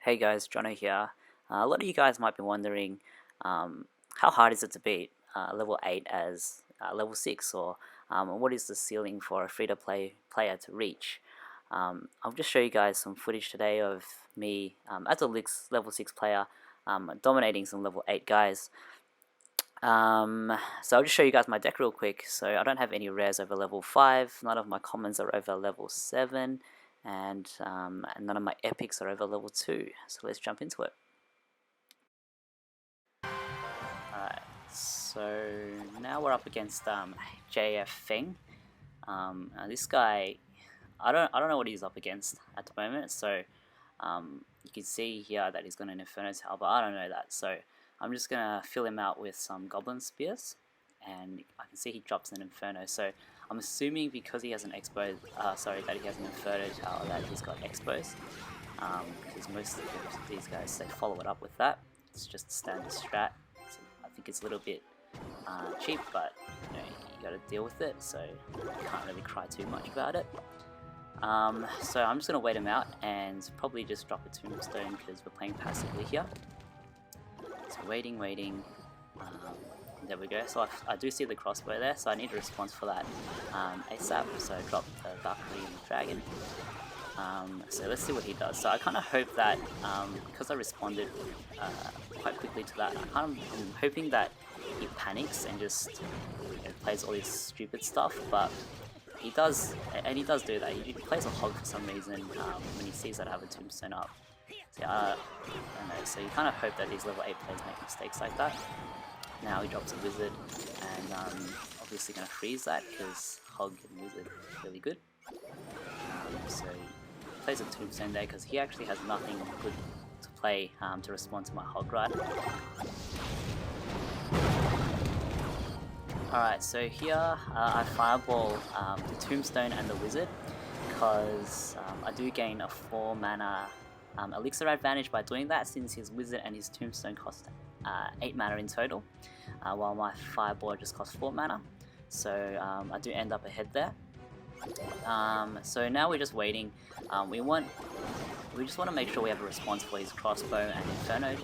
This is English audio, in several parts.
Hey guys, Jono here. A lot of you guys might be wondering how hard is it to beat level 8 as level 6, or what is the ceiling for a free-to-play player to reach. I'll just show you guys some footage today of me as a level 6 player dominating some level 8 guys. So I'll just show you guys my deck real quick. So I don't have any rares over level 5, none of my commons are over level 7, and none of my epics are over level 2. So let's jump into it. Alright, so now we're up against JF Feng. This guy, I don't know what he's up against at the moment. So you can see here that he's got an Inferno Tower, but I don't know that. So I'm just gonna fill him out with some Goblin Spears, and I can see he drops an Inferno. So I'm assuming because he has an Expo, that he has an Inferno Tower, that he's got Expos. Because most of these guys, they follow it up with that. It's just a standard strat. So I think it's a little bit cheap, but you know, you gotta deal with it. So you can't really cry too much about it. So I'm just gonna wait him out and probably just drop a Tombstone because we're playing passively here. So waiting. There we go. So I do see the crossbow there, so I need a response for that ASAP. So I dropped the Valkyrie and the Dragon. So let's see what he does. So I kind of hope that, because I responded quite quickly to that, I'm hoping that he panics and just plays all this stupid stuff, but he does, and he does do that. He plays a hog for some reason when he sees that I have a Tombstone up. So I don't know, so you kind of hope that these level 8 players make mistakes like that. Now he drops a Wizard, and obviously going to freeze that because Hog and Wizard are really good. So he plays a Tombstone there because he actually has nothing good to play to respond to my Hog Rider. Alright, so here I fireball the Tombstone and the Wizard because I do gain a 4 mana elixir advantage by doing that, since his Wizard and his Tombstone cost 8 mana in total, while my Fireball just costs 4 mana. So I do end up ahead there. So now we're just waiting. We just want to make sure we have a response for his crossbow and Inferno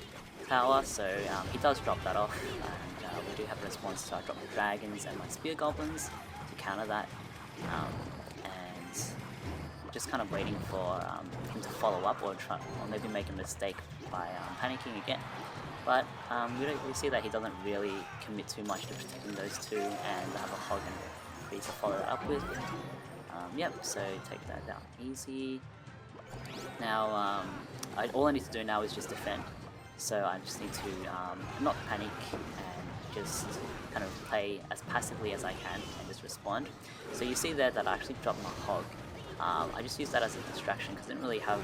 Tower. So he does drop that off, and we do have a response. So I drop the Dragons and my Spear Goblins to counter that, and just kind of waiting for him to follow up, or maybe make a mistake by panicking again. But we see that he doesn't really commit too much to protecting those two, and I have a Hog and Freeze to follow it up with. Yep, so take that down easy. Now all I need to do now is just defend. So I just need to not panic and just kind of play as passively as I can and just respond. So you see there that I actually dropped my Hog. I just used that as a distraction because I didn't really have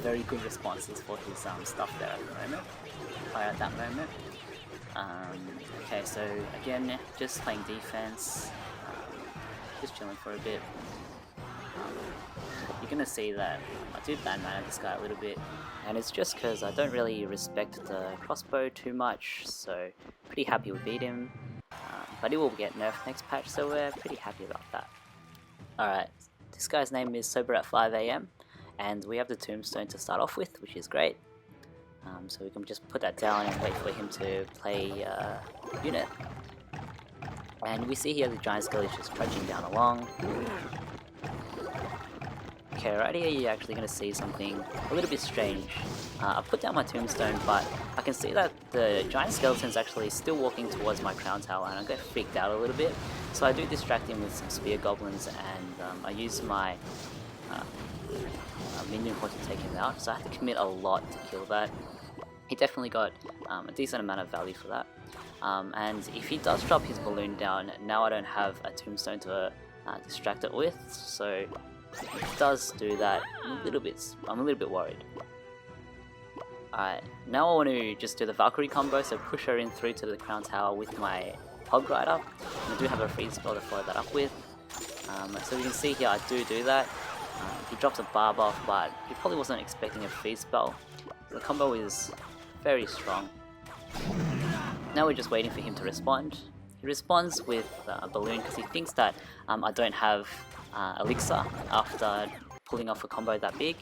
very good responses for his stuff there at that moment. Okay, so again, just playing defense, just chilling for a bit. You're gonna see that I do bad mana this guy a little bit, and it's just because I don't really respect the crossbow too much, so pretty happy we beat him. But it will get nerfed next patch, so we're pretty happy about that. Alright, this guy's name is Sober at 5 AM, and we have the Tombstone to start off with, which is great. So we can just put that down and wait for him to play unit. And we see here the Giant Skull is just trudging down along. Okay, right here you're actually going to see something a little bit strange. I've put down my Tombstone, but I can see that the Giant Skeleton's actually still walking towards my Crown Tower, and I get freaked out a little bit. So I do distract him with some Spear Goblins, and I use my Minion Horde to take him out. So I have to commit a lot to kill that. He definitely got a decent amount of value for that. And if he does drop his balloon down, now I don't have a Tombstone to distract it with. So if he does do that, I'm a little bit worried. Alright, now I want to just do the Valkyrie combo, so push her in through to the Crown Tower with my Hog Rider. And I do have a freeze spell to follow that up with. So you can see here I do that. He drops a barb off, but he probably wasn't expecting a freeze spell. The combo is very strong. Now we're just waiting for him to respond. He responds with a balloon because he thinks that I don't have elixir after pulling off a combo that big,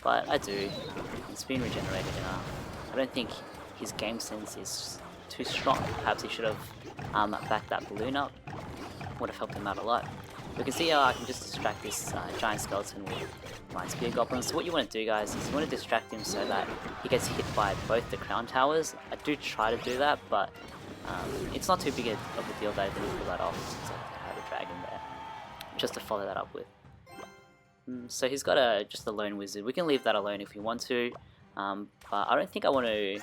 but I do. It's been regenerated. I don't think his game sense is too strong. Perhaps he should have backed that balloon up. Would have helped him out a lot. We can see how I can just distract this giant skeleton with my spear goblin. So what you want to do, guys, is you want to distract him so that he gets hit by both the crown towers. I do try to do that, but it's not too big of a deal that I didn't pull that off since I had a dragon there. Just to follow that up with. So he's got just a lone wizard. We can leave that alone if we want to, but I don't think I want to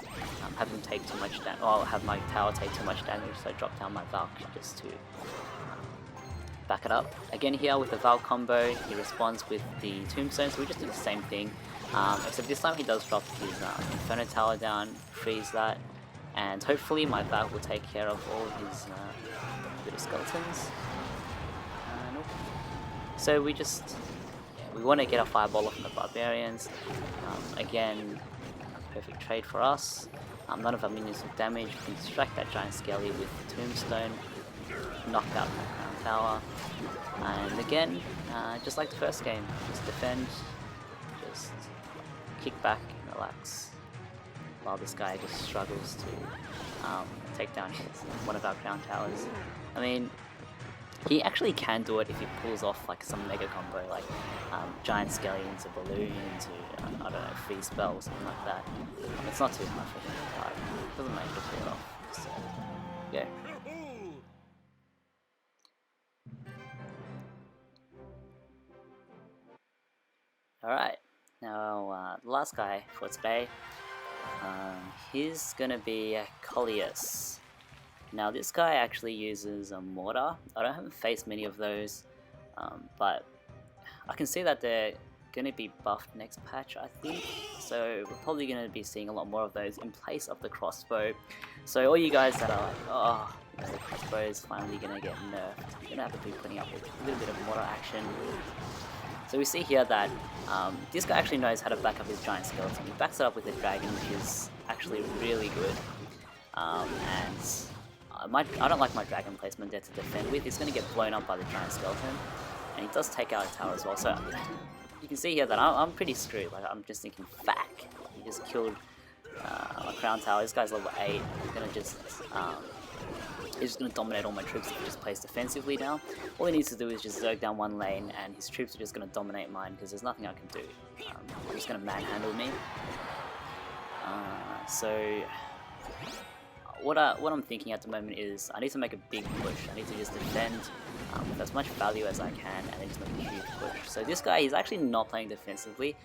have him take too much damage, or have my tower take too much damage, so I drop down my Valk just to back it up. Again here with the Valk combo, he responds with the tombstone, so we just do the same thing, except this time he does drop his Inferno tower down, freeze that, and hopefully my Valk will take care of all his little skeletons. Nope. So we want to get a fireball off from the barbarians. Again, a perfect trade for us. None of our minions with damage. We can distract that giant skelly with the tombstone, knock out that crown tower, and again, just like the first game, just defend, just kick back and relax, while this guy just struggles to take down one of our crown towers. I mean, he actually can do it if he pulls off like some mega combo, like giant skelly into balloon into I don't know, free spell or something like that. It's not too hard for him, but it doesn't manage to pull it off. So yeah. Alright, now the last guy for today, he's gonna be Collius. Now this guy actually uses a mortar. I haven't faced many of those, but I can see that they're gonna be buffed next patch, I think. So we're probably gonna be seeing a lot more of those in place of the crossbow. So all you guys that are like, oh, you know, the crossbow is finally gonna get nerfed, you're gonna have to be putting up with a little bit of mortar action. So we see here that this guy actually knows how to back up his giant skeleton. He backs it up with a dragon, which is actually really good. And I don't like my dragon placement there to defend with. He's going to get blown up by the giant skeleton, and he does take out a tower as well. So you can see here that I'm pretty screwed. Like, I'm just thinking, fuck, he just killed a crown tower. This guy's level 8. He's just going to dominate all my troops if he just plays defensively now. All he needs to do is just zerg down one lane, and his troops are just going to dominate mine because there's nothing I can do. They're just going to manhandle me. So what I'm thinking at the moment is I need to make a big push. I need to just defend with as much value as I can, and then just make a huge push. So this guy, he's actually not playing defensively.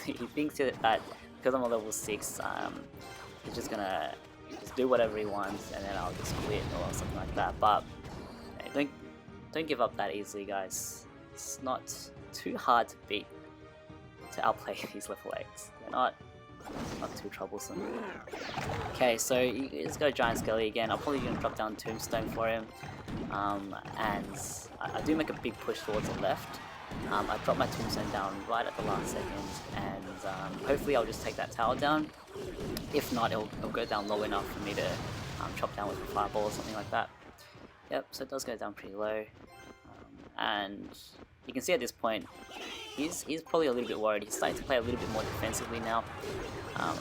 He thinks that because I'm a level 6, he's just gonna do whatever he wants, and then I'll just quit or something like that. But hey, don't give up that easily, guys. It's not too hard to beat, to outplay these level 8s. They're not too troublesome. Okay, so he's got a giant skelly again. I'm probably gonna drop down tombstone for him, and I do make a big push towards the left. I drop my tombstone down right at the last second, and hopefully I'll just take that tower down. If not, it'll go down low enough for me to chop down with a fireball or something like that. Yep, so it does go down pretty low, and you can see at this point he's probably a little bit worried. He's starting to play a little bit more defensively now,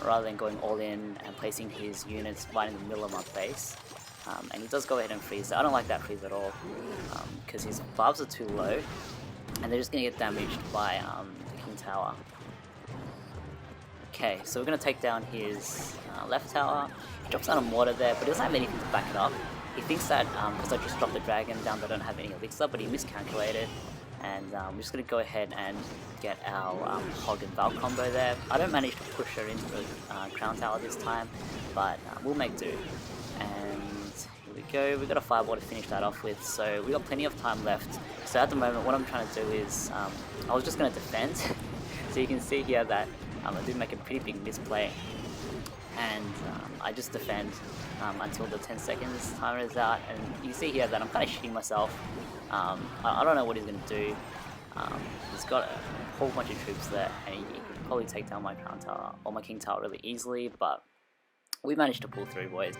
rather than going all in and placing his units right in the middle of my base. And he does go ahead and freeze. I don't like that freeze at all, because his barbs are too low, and they're just going to get damaged by the King Tower. Okay, so we're going to take down his left tower. He drops down a mortar there, but he doesn't have anything to back it up. He thinks that because I just dropped the dragon down, that I don't have any elixir, but he miscalculated. And we're just going to go ahead and get our Hog and Valk combo there. I don't manage to push her into the crown tower this time, but we'll make do. And here we go. We've got a fireball to finish that off with, so we've got plenty of time left. So at the moment, what I'm trying to do is, I was just going to defend. So you can see here that I did make a pretty big misplay, and I just defend until the 10 seconds timer is out, and you can see here that I'm kind of shitting myself. I don't know what he's going to do. He's got a whole bunch of troops there, and he could probably take down my crown tower or my king tower really easily, but we managed to pull through, boys.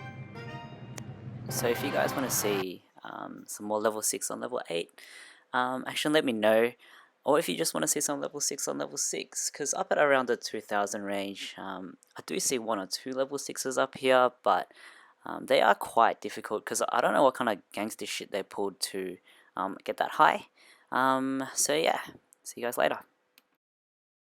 So if you guys want to see some more level 6 on level 8, actually let me know. or if you just want to see some level 6 on level 6, because up at around the 2000 range, I do see 1 or 2 level 6s up here, but they are quite difficult because I don't know what kind of gangster shit they pulled to get that high. So yeah, see you guys later.